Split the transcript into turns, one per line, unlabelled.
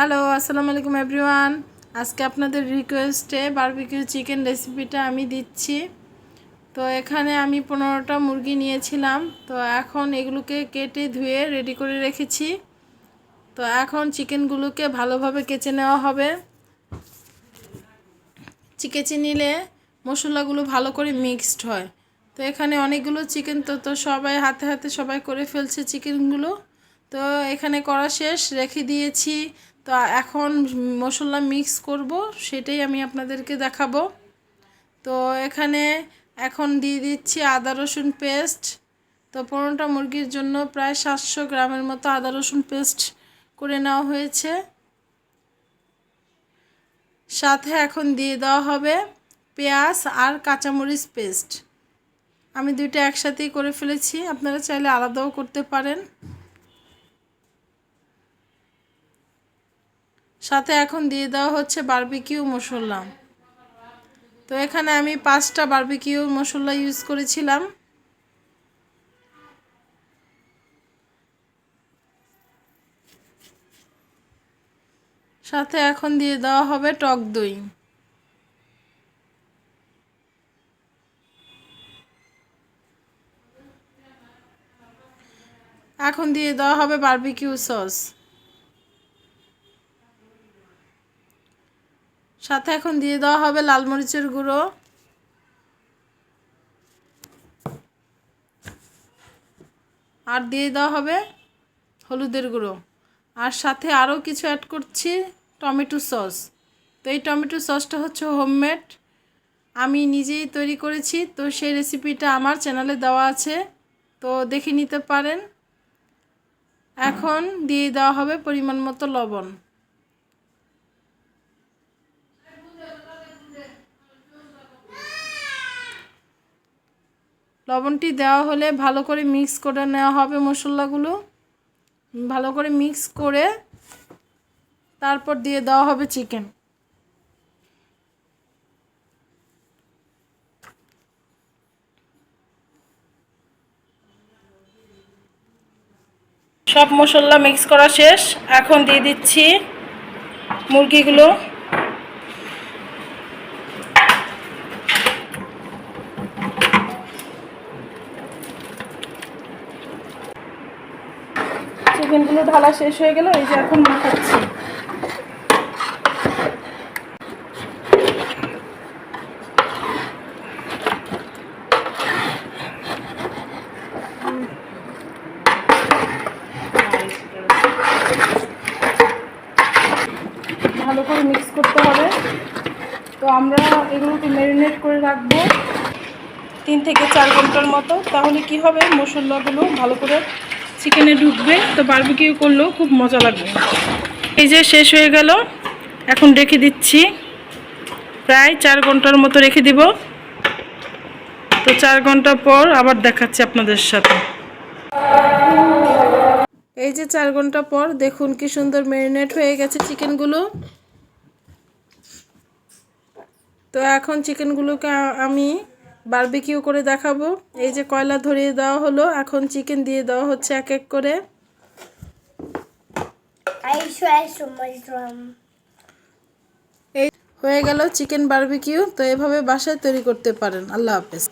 Hello, আসসালামু আলাইকুম everyone. আজকে আপনাদের রিকোয়েস্টে বারবিকিউ চিকেন রেসিপিটা আমি দিচ্ছি। তো এখানে আমি 15টা মুরগি নিয়েছিলাম। তো এখন এগুলোকে কেটে ধুয়ে রেডি করে রেখেছি। তো এখন চিকেনগুলোকে ভালোভাবে কেচে নেওয়া হবে। কেচে নিলে মশলাগুলো ভালো করে মিক্সড হয়। তো এখানে অনেকগুলো চিকেন তো সবাই হাতে হাতে সবাই করে ফেলছে চিকেনগুলো। তো এখানে করা শেষ রেখে দিয়েছি। তো এখন মশলা মিক্স করব, সেটাই আমি আপনাদেরকে দেখাবো। তো এখানে এখন দিয়ে দিচ্ছি আদা রসুন পেস্ট। তো 15টা মুরগির জন্য প্রায় 700 গ্রামের মতো আদা রসুন পেস্ট করে নেওয়া হয়েছে। সাথে এখন দিয়ে দেওয়া হবে পেঁয়াজ আর কাঁচামরিচ পেস্ট। আমি দুইটা একসাথেই করে ফেলেছি, আপনারা চাইলে আলাদাও করতে পারেন। সাথে এখন দিয়ে দেওয়া হচ্ছে বারবিকিউ মশলা। তো এখানে আমি 5টা বারবিকিউ মশলা ইউজ করেছিলাম। সাথে এখন দিয়ে দেওয়া হবে টক দই। এখন দিয়ে দেওয়া হবে বারবিকিউ সস। সাথে এখন দিয়ে দেওয়া হবে লাল মরিচের গুঁড়ো। আর দিয়ে দেওয়া হবে হলুদের গুঁড়ো। আর সাথে আরও কিছু অ্যাড করছি, টমেটো সস। তো এই টমেটো সসটা হচ্ছে হোমমেড, আমি নিজেই তৈরি করেছি। তো সেই রেসিপিটা আমার চ্যানেলে দেওয়া আছে, তো দেখে নিতে পারেন। এখন দিয়ে দেওয়া হবে পরিমাণ মতো লবণ। লবণটি দেওয়া হলে ভালো করে মিক্স করে নেওয়া হবে মশলাগুলো। ভালো করে মিক্স করে তারপর দিয়ে দেওয়া হবে চিকেন। সব মশলা মিক্স করা শেষ, এখন দিয়ে দিচ্ছি মুরগিগুলো। চিকেনগুলো ঢালা শেষ হয়ে গেল, এই যে এখন মাখাচ্ছি। ভালো করে মিক্স করতে হবে। তো আমরা এগুলোকে ম্যারিনেট করে রাখবো 3 থেকে 4 ঘন্টার মতো। তাহলে কি হবে, মশলাগুলো ভালো করে চিকেনে ঢুকবে। তো বারবিকিউ করলেও খুব মজা লাগবে। এই যে শেষ হয়ে গেল, এখন রেখে দিচ্ছি। প্রায় 4 ঘন্টার মতো রেখে দিব। তো 4 ঘন্টা পর আবার দেখাচ্ছি আপনাদের সাথে। এই যে 4 ঘন্টা পর দেখুন কি সুন্দর ম্যারিনেট হয়ে গেছে চিকেনগুলো। তো এখন চিকেনগুলোকে আমি বারবিকিউ করে দেখাবো। এই যে কয়লা ধরিয়ে দেওয়া হলো, এখন চিকেন দিয়ে দেওয়া হচ্ছে এক এক করে। এই হয়ে গেল চিকেন বারবিকিউ। তো এভাবে বাসায় তৈরি করতে পারেন। আল্লাহ হাফেজ।